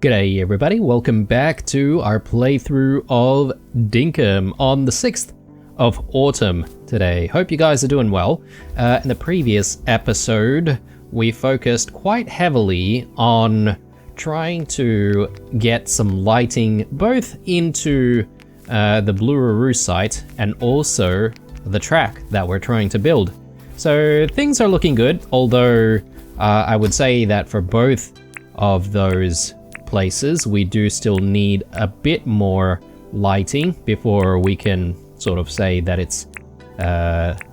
G'day everybody, welcome back to our playthrough of Dinkum on the 6th of autumn today. Hope you guys are doing well. In the previous episode, we focused quite heavily on trying to get some lighting both into the Blue site and also the track that we're trying to build. So things are looking good, although I would say that for both of those places we do still need a bit more lighting before we can sort of say that it's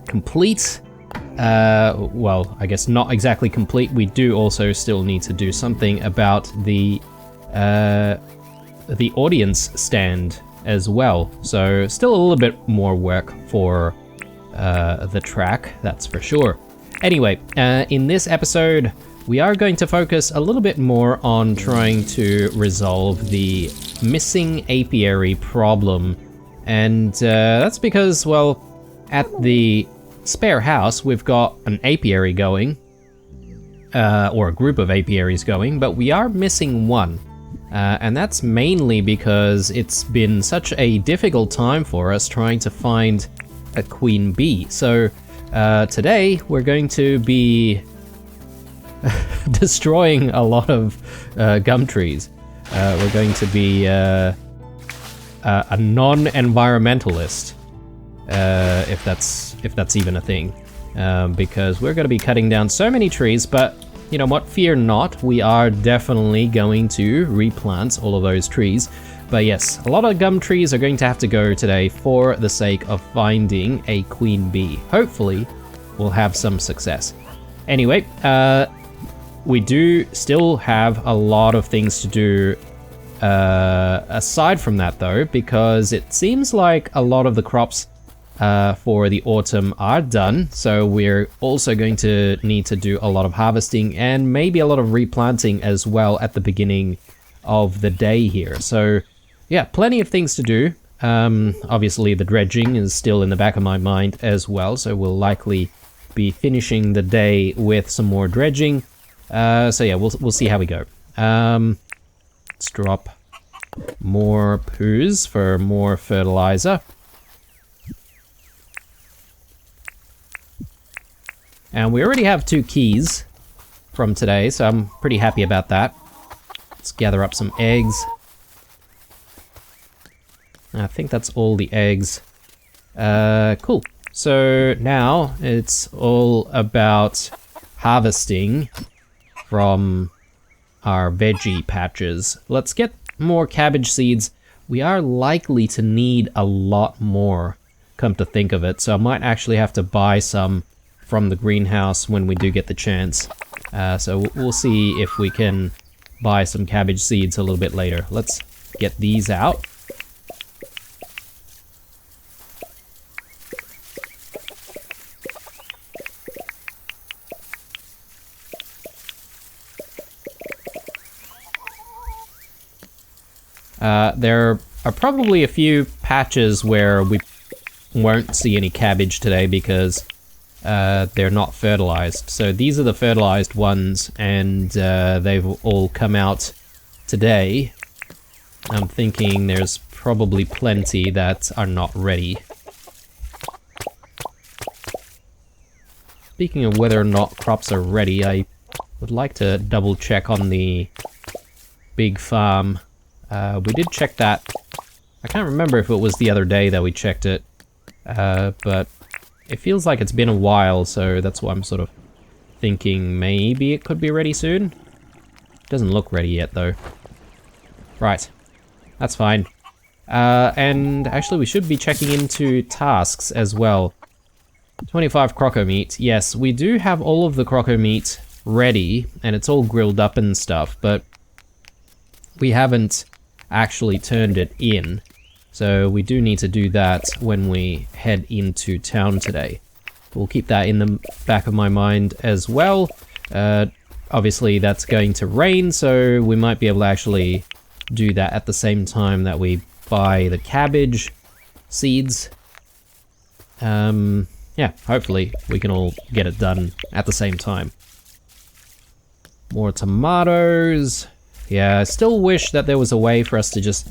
complete. Well, I guess not exactly complete. We do also still need to do something about the audience stand as well. So still a little bit more work for the track, that's for sure. Anyway, in this episode we are going to focus a little bit more on trying to resolve the missing apiary problem. And that's because, well, at the spare house we've got an apiary going, or a group of apiaries going, but we are missing one. And that's mainly because it's been such a difficult time for us trying to find a queen bee. So today we're going to be destroying a lot of gum trees. We're going to be a non-environmentalist, if that's even a thing, because we're going to be cutting down so many trees. But you know what? Fear not. We are definitely going to replant all of those trees. But yes, a lot of gum trees are going to have to go today for the sake of finding a queen bee. Hopefully, we'll have some success. Anyway, we do still have a lot of things to do aside from that though, because it seems like a lot of the crops for the autumn are done. So we're also going to need to do a lot of harvesting and maybe a lot of replanting as well at the beginning of the day here. So yeah, plenty of things to do. Obviously the dredging is still in the back of my mind as well, so we'll likely be finishing the day with some more dredging. So yeah, we'll see how we go. Let's drop more poos for more fertilizer. And we already have 2 keys from today, so I'm pretty happy about that. Let's gather up some eggs. I think that's all the eggs. Cool. So now it's all about harvesting from our veggie patches. Let's get more cabbage seeds. We are likely to need a lot more, come to think of it, so I might actually have to buy some from the greenhouse when we do get the chance. So we'll see if we can buy some cabbage seeds a little bit later. Let's get these out. There are probably a few patches where we won't see any cabbage today because they're not fertilized. So these are the fertilized ones, and they've all come out today. I'm thinking there's probably plenty that are not ready. Speaking of whether or not crops are ready, I would like to double check on the big farm. We did check that. I can't remember if it was the other day that we checked it, but it feels like it's been a while, so that's why I'm sort of thinking maybe it could be ready soon. Doesn't look ready yet though. Right, that's fine. And actually we should be checking into tasks as well. 25 croco meat. Yes, we do have all of the croco meat ready, and it's all grilled up and stuff, but we haven't actually turned it in, so we do need to do that when we head into town today. We'll keep that in the back of my mind as well. Obviously that's going to rain, so we might be able to actually do that at the same time that we buy the cabbage seeds. Yeah, hopefully we can all get it done at the same time. More tomatoes. Yeah, I still wish that there was a way for us to just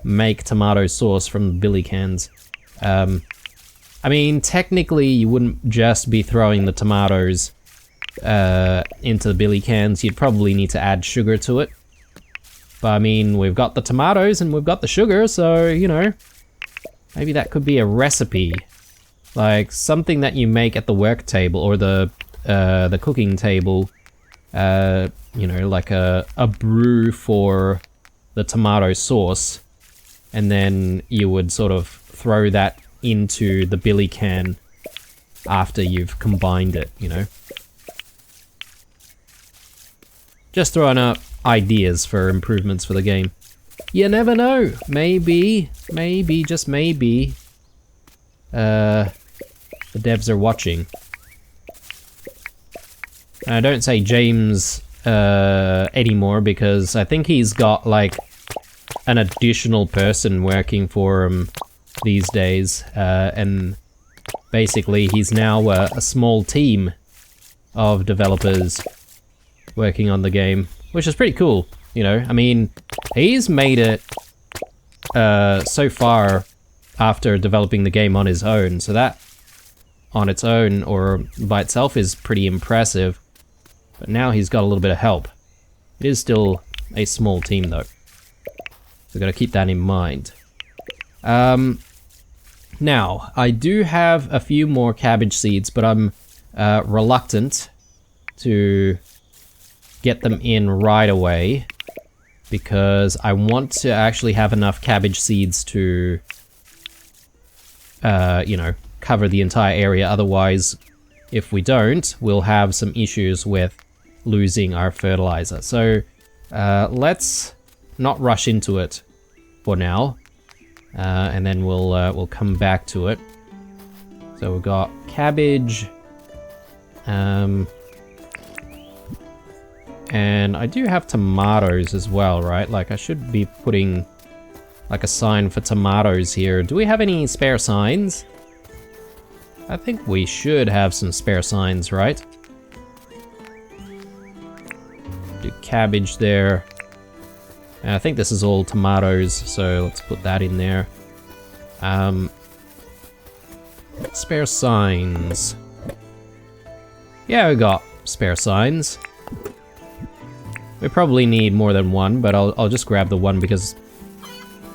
make tomato sauce from the billy cans. I mean, technically you wouldn't just be throwing the tomatoes into the billy cans. You'd probably need to add sugar to it. But I mean, we've got the tomatoes and we've got the sugar, so, you know, maybe that could be a recipe. Like, something that you make at the work table or the cooking table. You know, like a brew for the tomato sauce. And then you would sort of throw that into the billy can after you've combined it, you know. Just throwing out ideas for improvements for the game. You never know. Maybe, just maybe, the devs are watching. And I don't say James anymore because I think he's got like an additional person working for him these days, and basically he's now a small team of developers working on the game, which is pretty cool, you know. I mean, he's made it so far after developing the game on his own, so that on its own or by itself is pretty impressive, but now he's got a little bit of help. It is still a small team though, so gotta keep that in mind. Now, I do have a few more cabbage seeds, but I'm reluctant to get them in right away because I want to actually have enough cabbage seeds to, you know, cover the entire area. Otherwise, if we don't, we'll have some issues with losing our fertilizer. So let's not rush into it for now. And then we'll come back to it. So we've got cabbage, and I do have tomatoes as well, right? Like I should be putting like a sign for tomatoes here. Do we have any spare signs? I think we should have some spare signs, right? Do cabbage there. And I think this is all tomatoes, so let's put that in there. Spare signs. Yeah, we got spare signs. We probably need more than one, but I'll just grab the one because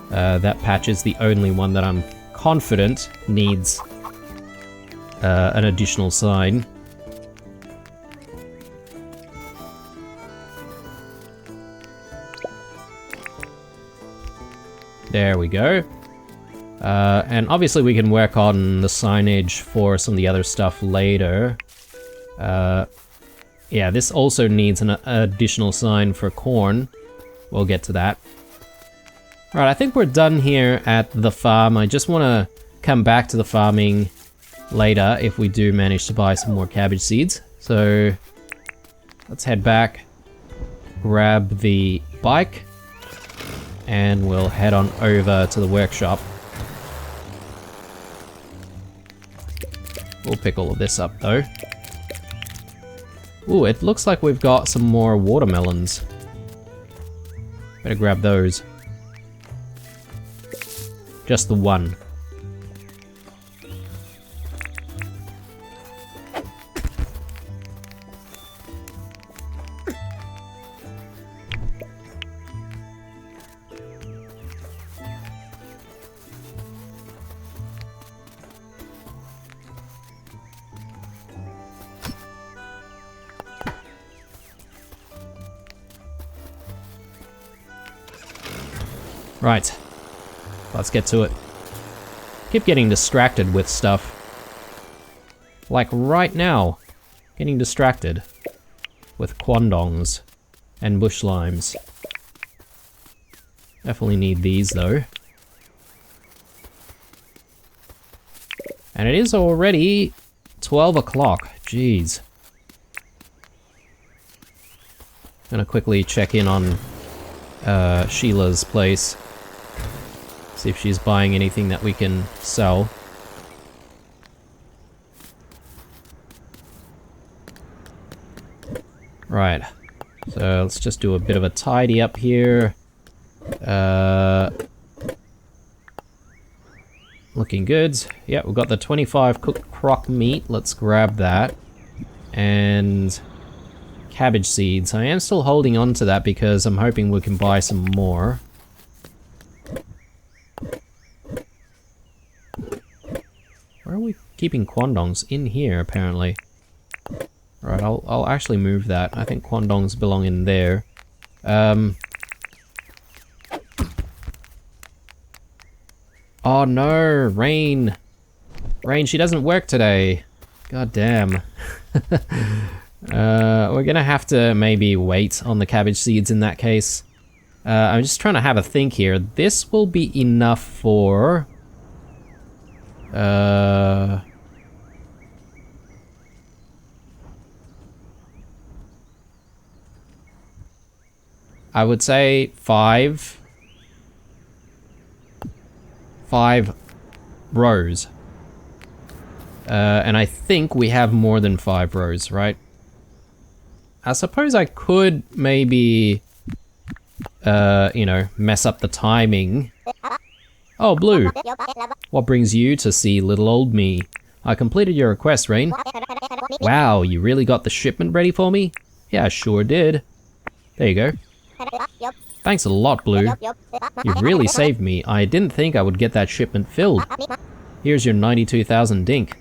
that patch is the only one that I'm confident needs an additional sign. There we go. And obviously we can work on the signage for some of the other stuff later. Yeah, this also needs an additional sign for corn. We'll get to that. Alright, I think we're done here at the farm. I just want to come back to the farming later if we do manage to buy some more cabbage seeds. So let's head back, grab the bike, and we'll head on over to the workshop. We'll pick all of this up though. Ooh, it looks like we've got some more watermelons. Better grab those. Just the one. Right, let's get to it. Keep getting distracted with stuff. Like right now, getting distracted with quandongs and bush limes. Definitely need these though. And it is already 12 o'clock, jeez. Gonna quickly check in on Sheila's place. See if she's buying anything that we can sell. Right. So let's just do a bit of a tidy up here. Looking good. Yeah, we've got the 25 cooked crock meat. Let's grab that. And cabbage seeds. I am still holding on to that because I'm hoping we can buy some more. Where are we keeping quandongs? In here, apparently. Right, I'll actually move that. I think quandongs belong in there. Oh no, Rain. Rain, she doesn't work today. God damn. We're gonna have to maybe wait on the cabbage seeds in that case. I'm just trying to have a think here. This will be enough for... I would say 5 rows. And I think we have more than 5 rows, right? I suppose I could maybe, you know, mess up the timing. Oh, Blue. What brings you to see little old me? I completed your request, Rain. Wow, you really got the shipment ready for me? Yeah, I sure did. There you go. Thanks a lot, Blue. You've really saved me. I didn't think I would get that shipment filled. Here's your 92,000 dink.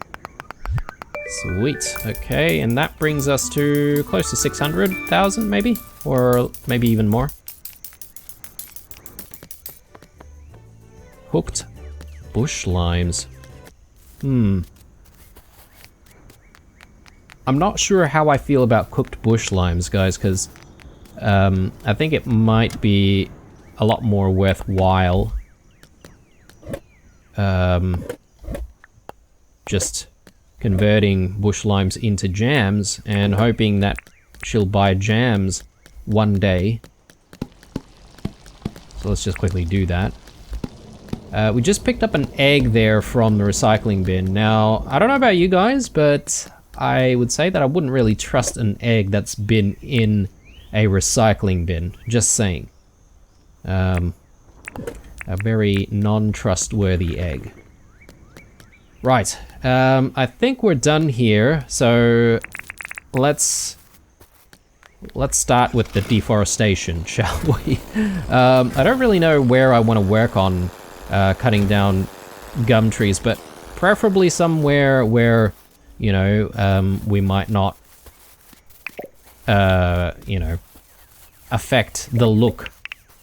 Sweet. Okay, and that brings us to close to 600,000 maybe? Or maybe even more. Cooked bush limes. I'm not sure how I feel about cooked bush limes, guys, because I think it might be a lot more worthwhile. Just converting bush limes into jams and hoping that she'll buy jams one day. So let's just quickly do that. We just picked up an egg there from the recycling bin. Now, I don't know about you guys, but I would say that I wouldn't really trust an egg that's been in a recycling bin. Just saying. A very non-trustworthy egg. Right, I think we're done here, so let's start with the deforestation, shall we? I don't really know where I want to work on cutting down gum trees, but preferably somewhere where, you know, we might not, you know, affect the look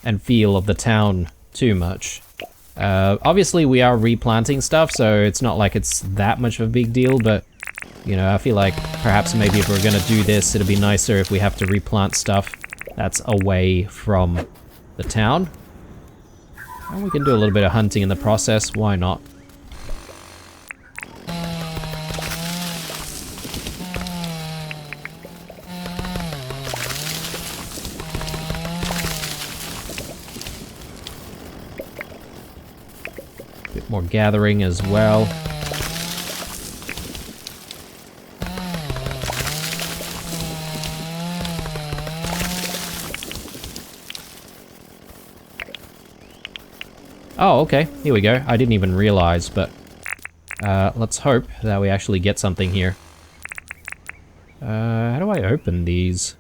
and feel of the town too much. Obviously we are replanting stuff, so it's not like it's that much of a big deal, but, you know, I feel like perhaps maybe if we're gonna do this, it'd be nicer if we have to replant stuff that's away from the town. And we can do a little bit of hunting in the process, why not? Bit more gathering as well. Oh, okay. Here we go. I didn't even realize, but let's hope that we actually get something here. How do I open these?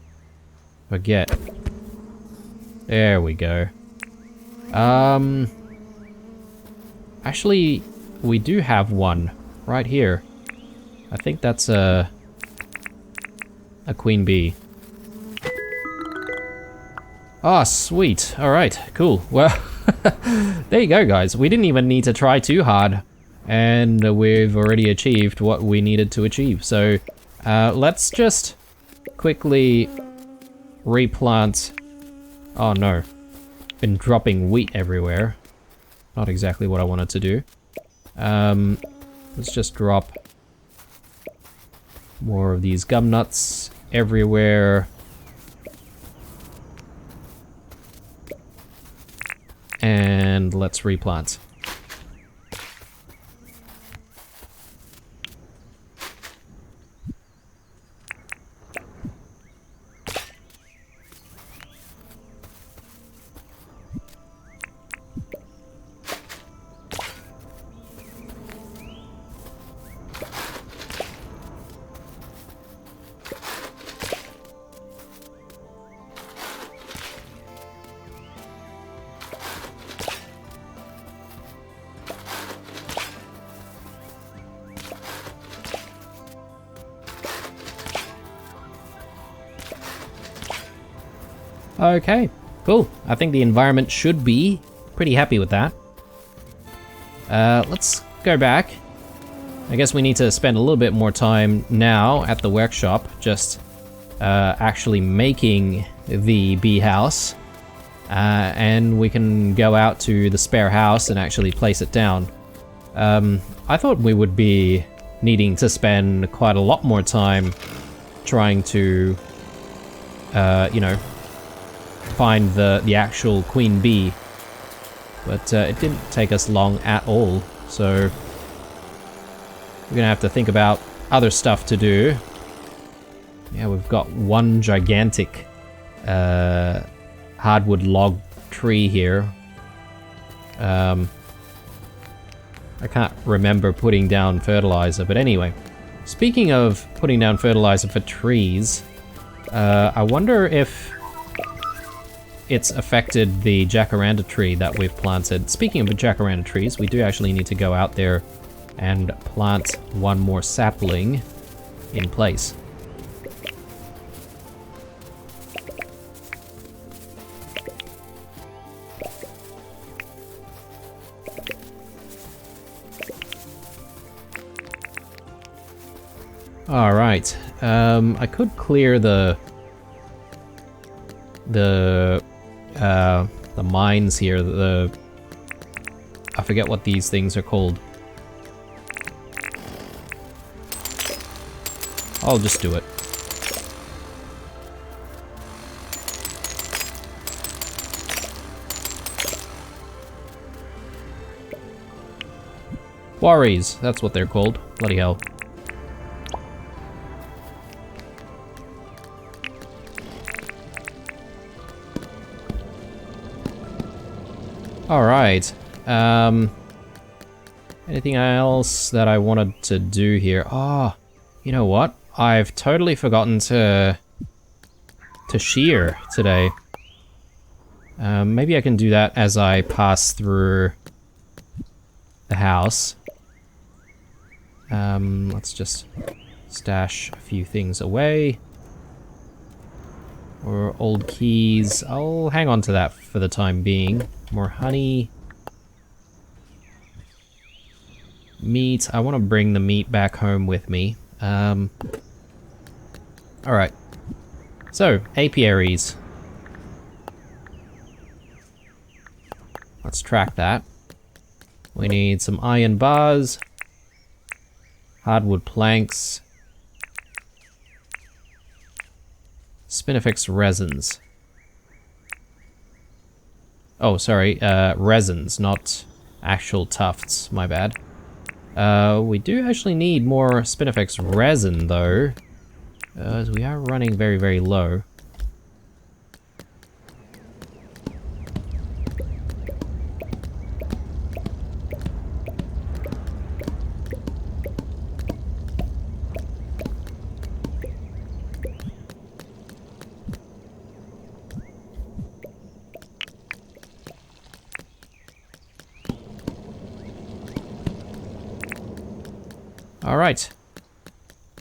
Forget. There we go. Actually, we do have one right here. I think that's a queen bee. Oh, sweet. Alright, cool. Well, there you go, guys. We didn't even need to try too hard. And we've already achieved what we needed to achieve. So, let's just quickly replant. Oh no. Been dropping wheat everywhere. Not exactly what I wanted to do. Let's just drop more of these gum nuts everywhere. And let's replant. Okay, cool. I think the environment should be pretty happy with that. Let's go back. I guess we need to spend a little bit more time now at the workshop, just actually making the bee house. And we can go out to the spare house and actually place it down. I thought we would be needing to spend quite a lot more time trying to, you know, find the actual queen bee. But it didn't take us long at all, so we're gonna have to think about other stuff to do. Yeah, we've got one gigantic hardwood log tree here. I can't remember putting down fertilizer, but anyway. Speaking of putting down fertilizer for trees, I wonder if it's affected the jacaranda tree that we've planted. Speaking of jacaranda trees, we do actually need to go out there and plant one more sapling in place. All right, I could clear the mines here. I forget what these things are called. I'll just do it. Quarries, that's what they're called. Bloody hell. Alright, anything else that I wanted to do here? Oh, you know what? I've totally forgotten to shear today. Maybe I can do that as I pass through the house. Let's just stash a few things away. Or old keys. I'll hang on to that for the time being. More honey. Meat. I want to bring the meat back home with me. Alright. So, apiaries. Let's track that. We need some iron bars. Hardwood planks. Spinifex resins. Oh, sorry, resins, not actual tufts, my bad. We do actually need more Spinifex resin, though, as we are running very, very low. Alright.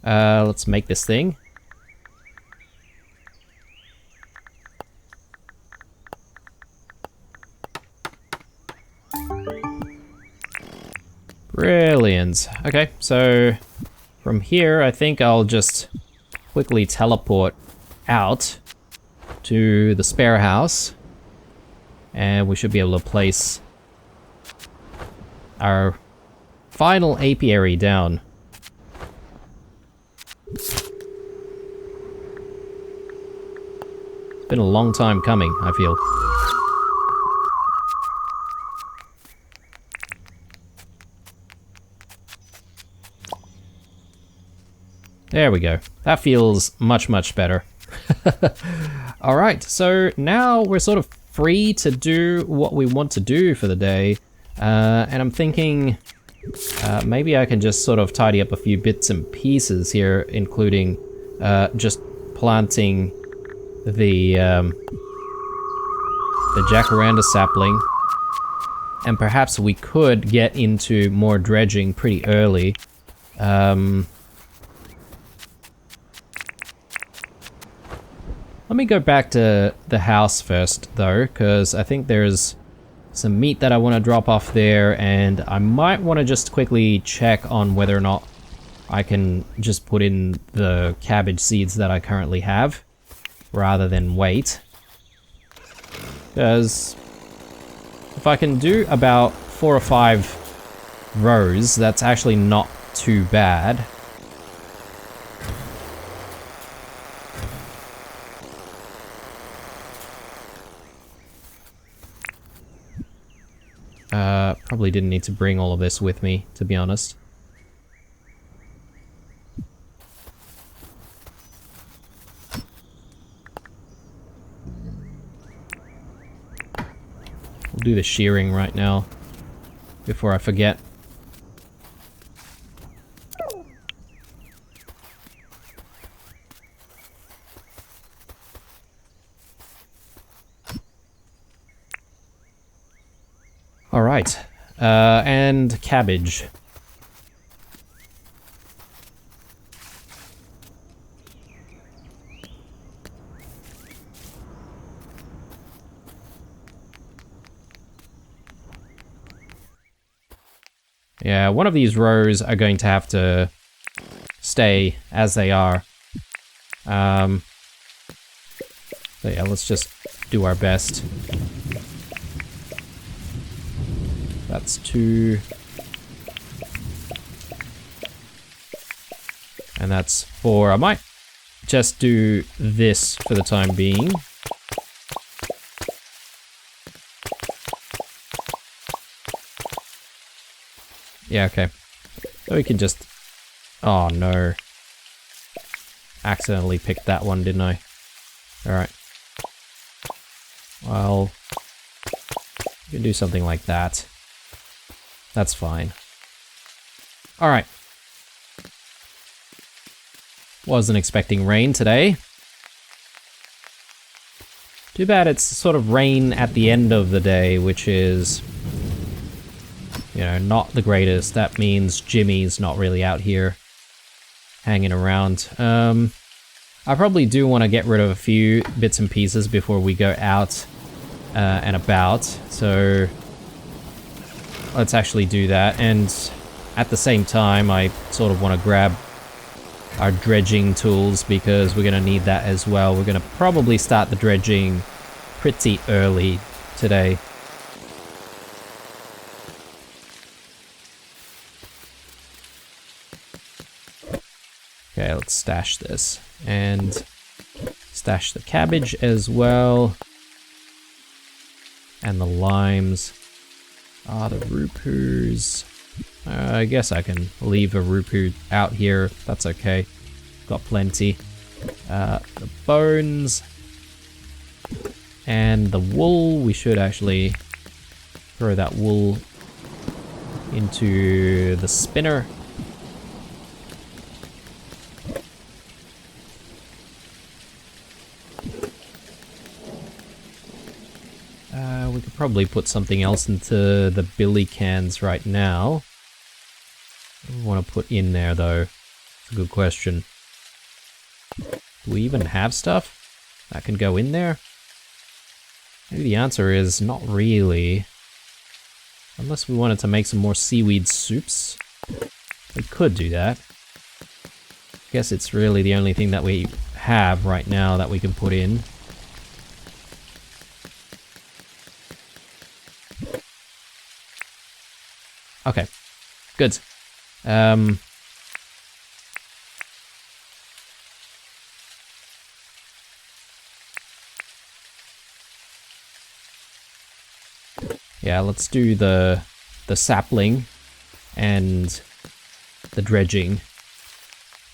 Let's make this thing. Brilliant. Okay, so from here, I think I'll just quickly teleport out to the spare house. And we should be able to place our final apiary down. It's been a long time coming, I feel. There we go. That feels much, much better. Alright, so now we're sort of free to do what we want to do for the day. And I'm thinking maybe I can just sort of tidy up a few bits and pieces here, including just planting the jacaranda sapling. And perhaps we could get into more dredging pretty early. Let me go back to the house first, though, because I think there's some meat that I want to drop off there, and I might want to just quickly check on whether or not I can just put in the cabbage seeds that I currently have, rather than wait. Because if I can do about 4 or 5 rows, that's actually not too bad. Probably didn't need to bring all of this with me, to be honest. We'll do the shearing right now, before I forget. Alright, and cabbage. Yeah, one of these rows are going to have to stay as they are. So yeah, let's just do our best. That's 2. And that's 4. I might just do this for the time being. Yeah, okay. So we can just... Oh, no. Accidentally picked that one, didn't I? Alright. Well... we can do something like that. That's fine. Alright. Wasn't expecting rain today. Too bad it's sort of rain at the end of the day, which is... you know, not the greatest. That means Jimmy's not really out here hanging around. I probably do want to get rid of a few bits and pieces before we go out and about. So let's actually do that. And at the same time, I sort of want to grab our dredging tools because we're going to need that as well. We're going to probably start the dredging pretty early today. Okay, let's stash this. And stash the cabbage as well. And the limes. Ah, the rupoos. I guess I can leave a rupoo out here. That's okay. Got plenty. The bones. And the wool. We should actually throw that wool into the spinner. We could probably put something else into the billy cans right now. What do we want to put in there, though? It's a good question. Do we even have stuff that can go in there? Maybe the answer is not really. Unless we wanted to make some more seaweed soups. We could do that. I guess it's really the only thing that we have right now that we can put in. Okay, good. Yeah, let's do the sapling and the dredging.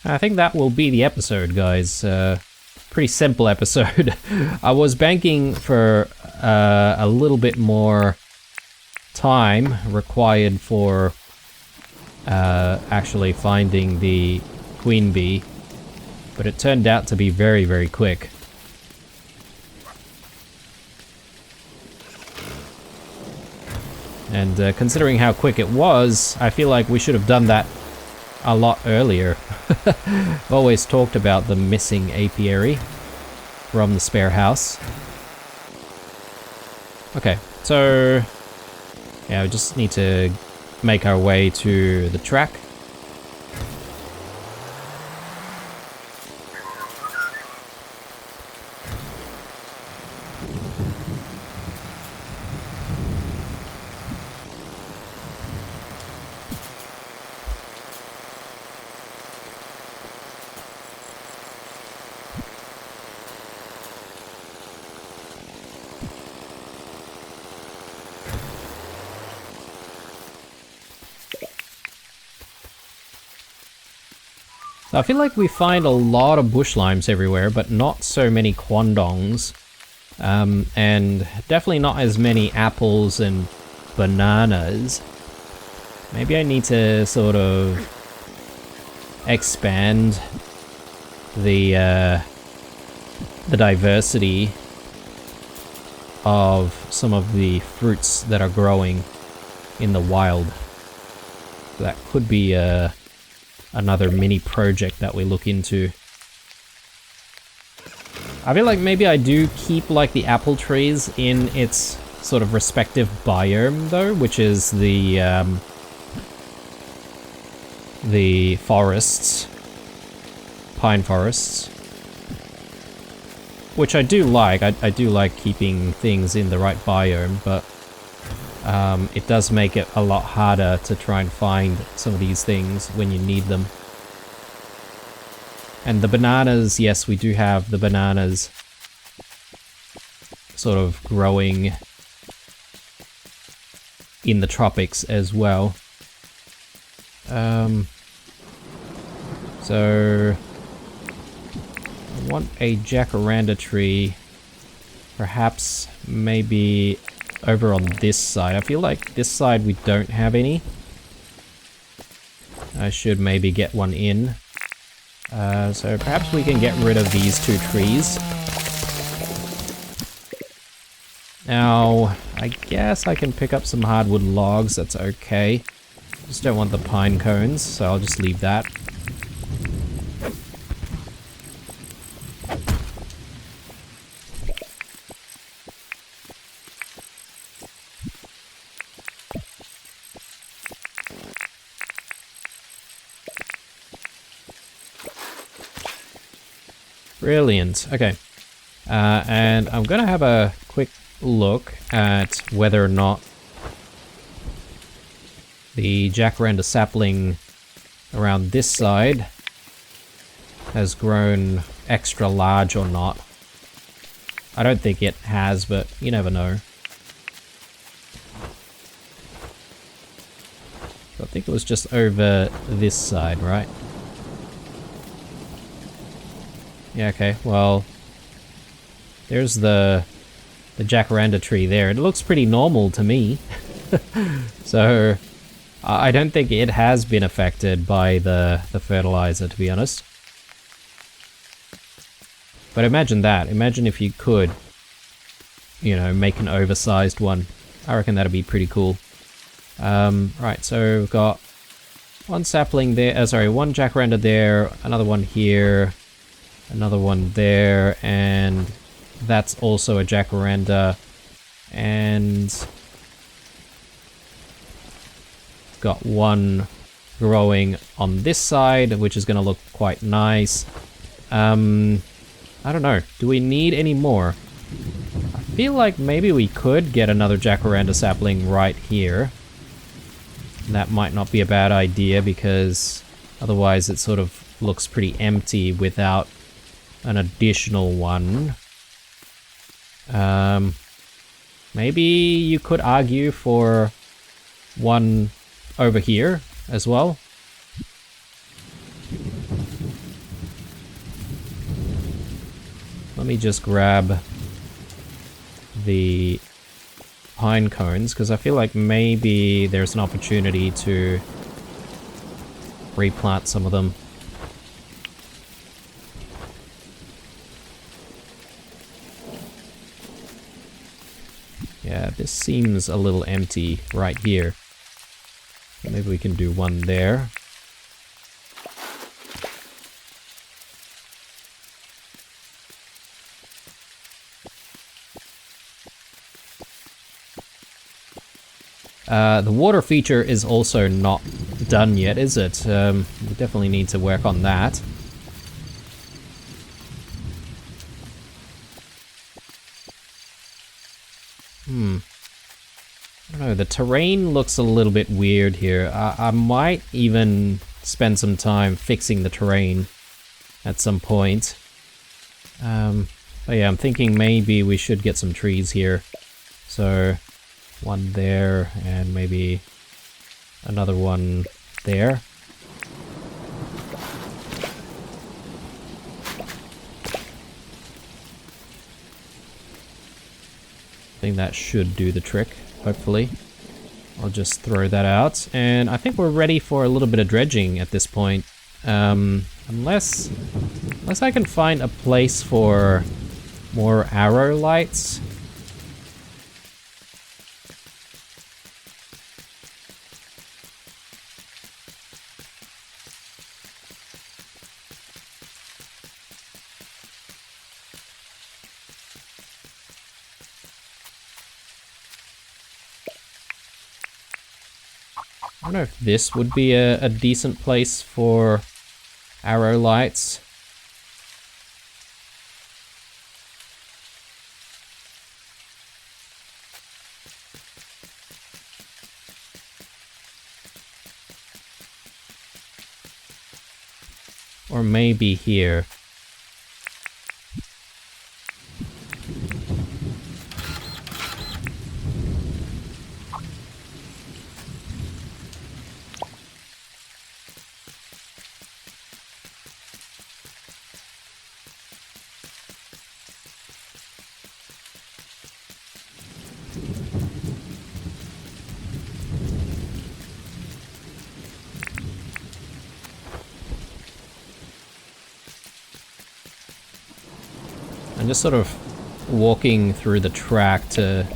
I think that will be the episode, guys. Pretty simple episode. I was banking for a little bit more time required for actually finding the queen bee, but it turned out to be very, very quick. And considering how quick it was, I feel like we should have done that a lot earlier. I've always talked about the missing apiary. from the spare house. Okay, so yeah, we just need to make our way to the track. I feel like we find a lot of bush limes everywhere, but not so many quandongs. And definitely not as many apples and bananas. Maybe I need to sort of expand the diversity of some of the fruits that are growing in the wild. That could be another mini project that we look into. I feel like maybe I do keep like the apple trees in its sort of respective biome though, which is the forests, pine forests, which I do like. I do like keeping things in the right biome, but it does make it a lot harder to try and find some of these things when you need them. And the bananas, yes, we do have the bananas sort of growing in the tropics as well. So I want a jacaranda tree, perhaps maybe over on this side. I feel like this side we don't have any. I should maybe get one in. So perhaps we can get rid of these two trees. Now, I guess I can pick up some hardwood logs, that's okay. Just don't want the pine cones, so I'll just leave that. Brilliant, okay. And I'm gonna have a quick look at whether or not the jacaranda sapling around this side has grown extra large or not. I don't think it has, but you never know. I think it was just over this side, right? Yeah, okay, well, there's the jacaranda tree there. It looks pretty normal to me. So, I don't think it has been affected by the fertilizer, to be honest. But imagine that. Imagine if you could, you know, make an oversized one. I reckon that'd be pretty cool. Right, so we've got one sapling there, sorry, one jacaranda there, another one here, another one there, and that's also a jacaranda, and got one growing on this side, which is going to look quite nice. I don't know, do we need any more? I feel like maybe we could get another jacaranda sapling right here. That might not be a bad idea, because otherwise it sort of looks pretty empty without an additional one. Maybe you could argue for one over here as well. Let me just grab the pine cones, because I feel like maybe there's an opportunity to replant some of them. Yeah, this seems a little empty right here. Maybe we can do one there. The water feature is also not done yet, is it? We definitely need to work on that. I don't know, the terrain looks a little bit weird here. I might even spend some time fixing the terrain at some point. But yeah, I'm thinking maybe we should get some trees here. So, one there, and maybe another one there. I think that should do the trick, hopefully. I'll just throw that out, and I think we're ready for a little bit of dredging at this point. Unless I can find a place for more arrow lights. I don't know if this would be a decent place for arrow lights. Or maybe here. I'm just sort of walking through the track to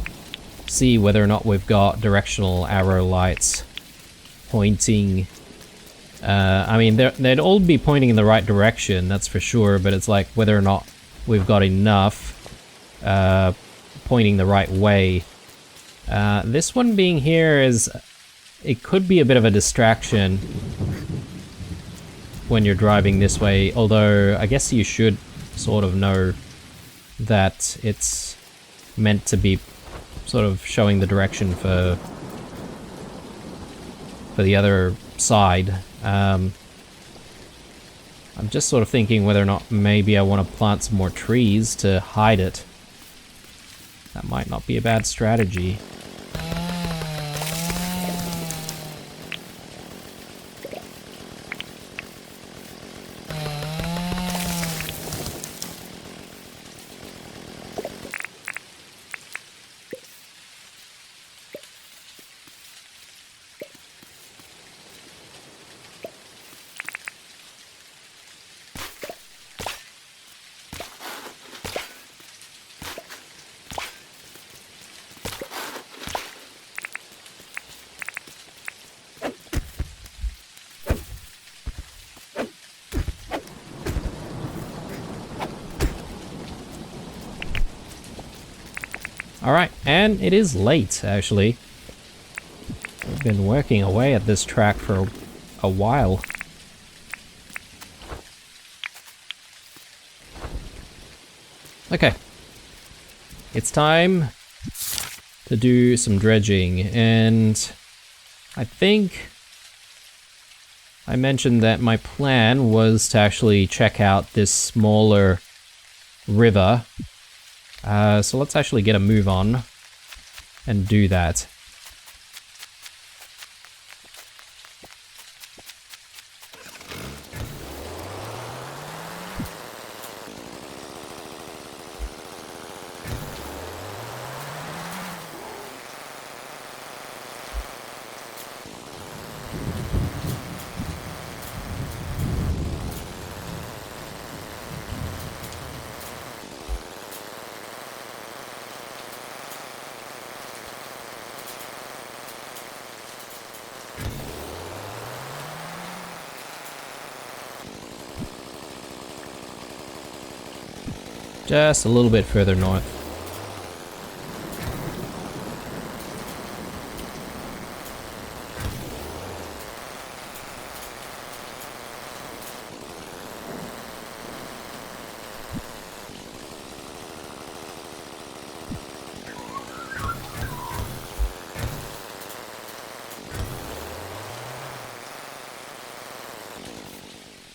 see whether or not we've got directional arrow lights pointing. I mean, they'd all be pointing in the right direction, that's for sure, but it's like whether or not we've got enough pointing the right way. This one being here is... it could be a bit of a distraction when you're driving this way, although I guess you should sort of know that it's meant to be sort of showing the direction for the other side. I'm just sort of thinking whether or not maybe I want to plant some more trees to hide it. That might not be a bad strategy. Alright, and it is late, actually. We've been working away at this track for a while. Okay. It's time to do some dredging, and I think I mentioned that my plan was to actually check out this smaller river. So let's actually get a move on and do that. Just a little bit further north.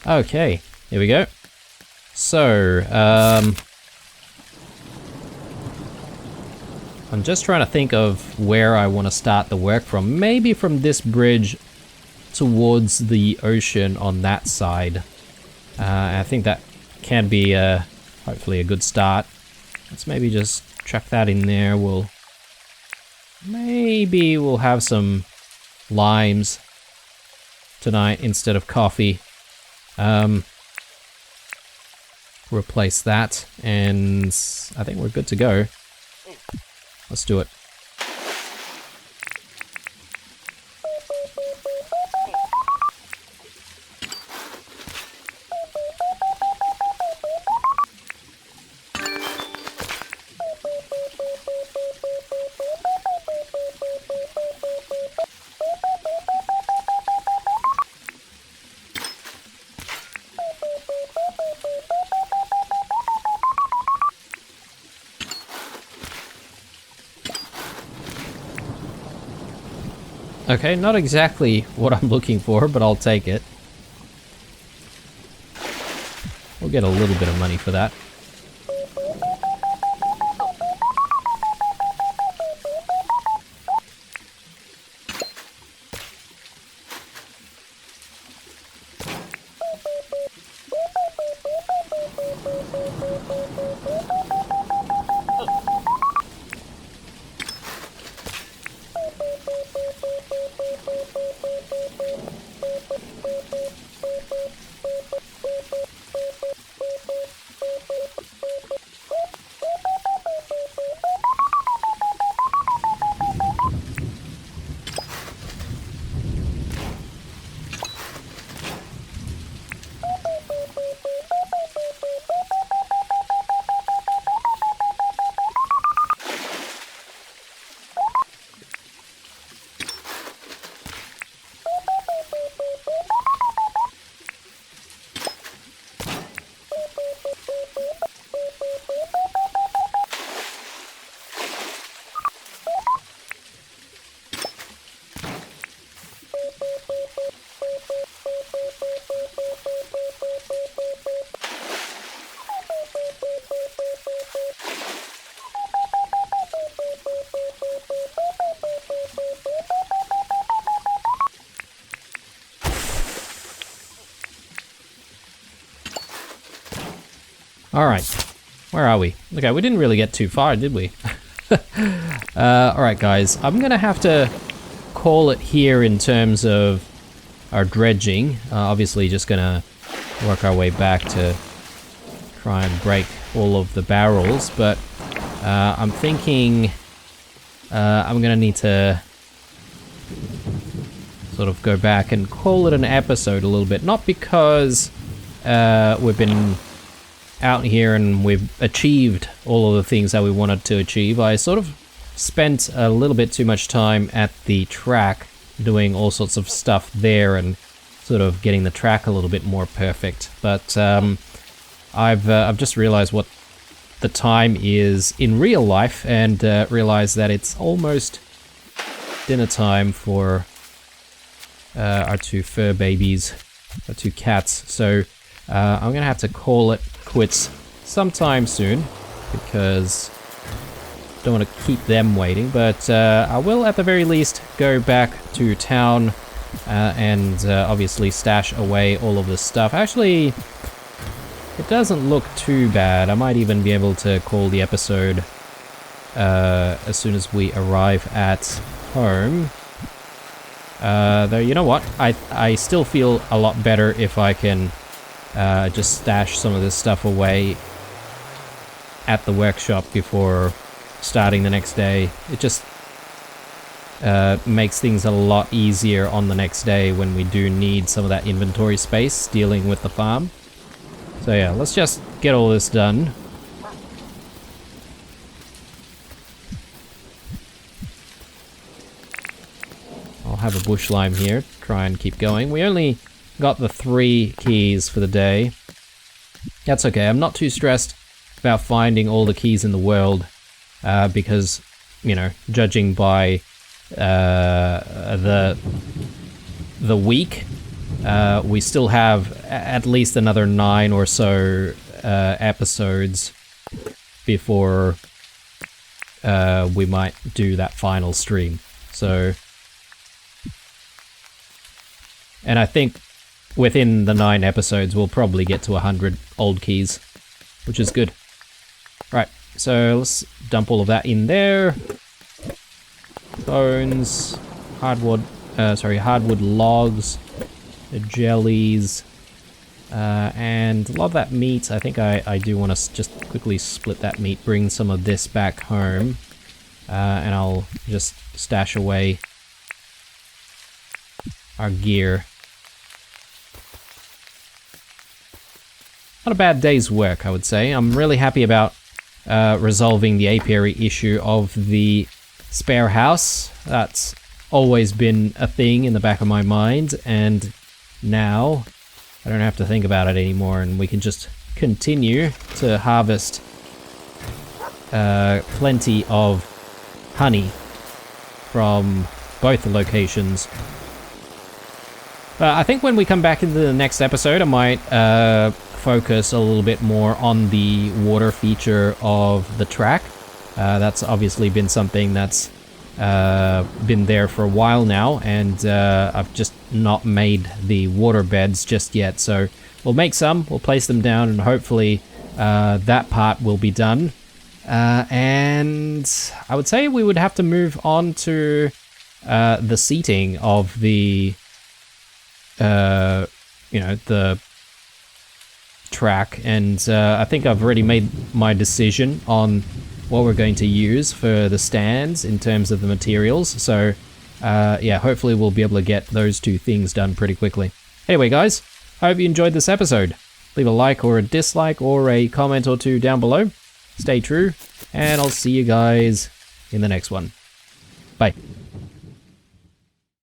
Okay, here we go. So, I'm just trying to think of where I want to start the work from. Maybe from this bridge towards the ocean on that side. I think that can be hopefully a good start. Let's maybe just chuck that in there. Maybe we'll have some limes tonight instead of coffee. Replace that, and I think we're good to go. Let's do it. Okay, not exactly what I'm looking for, but I'll take it. We'll get a little bit of money for that. Alright, where are we? Okay, we didn't really get too far, did we? Alright guys, I'm gonna have to call it here in terms of our dredging. Obviously just gonna work our way back to try and break all of the barrels, but I'm thinking I'm gonna need to sort of go back and call it an episode a little bit. Not because we've been out here and we've achieved all of the things that we wanted to achieve. I sort of spent a little bit too much time at the track doing all sorts of stuff there and sort of getting the track a little bit more perfect. But I've just realized what the time is in real life and realized that it's almost dinner time for our two fur babies, our two cats. So I'm gonna have to call it quits sometime soon because I don't want to keep them waiting, but I will at the very least go back to town and obviously stash away all of this stuff. Actually, it doesn't look too bad. I might even be able to call the episode as soon as we arrive at home. Though, you know what? I still feel a lot better if I can just stash some of this stuff away at the workshop before starting the next day. It just makes things a lot easier on the next day when we do need some of that inventory space dealing with the farm. So yeah, let's just get all this done. I'll have a bush lime here, try and keep going. We only got the 3 keys for the day. That's okay, I'm not too stressed about finding all the keys in the world because, you know, judging by the week we still have at least another 9 or so episodes before we might do that final stream. So, and I think within the 9 episodes we'll probably get to 100 old keys, which is good. Right, so let's dump all of that in there. Bones, hardwood logs, the jellies, and a lot of that meat. I think I do want to just quickly split that meat, bring some of this back home, and I'll just stash away our gear. Not a bad day's work, I would say. I'm really happy about resolving the apiary issue of the spare house. That's always been a thing in the back of my mind, and now I don't have to think about it anymore, and we can just continue to harvest plenty of honey from both the locations. I think when we come back into the next episode, I might focus a little bit more on the water feature of the track. That's obviously been something that's been there for a while now, and I've just not made the water beds just yet. So we'll make some, we'll place them down, and hopefully that part will be done. And I would say we would have to move on to the seating of the the track, and I think I've already made my decision on what we're going to use for the stands in terms of the materials. So yeah, hopefully we'll be able to get those 2 things done pretty quickly. Anyway guys, I hope you enjoyed this episode. Leave a like or a dislike or a comment or 2 down below. Stay true, and I'll see you guys in the next one. Bye.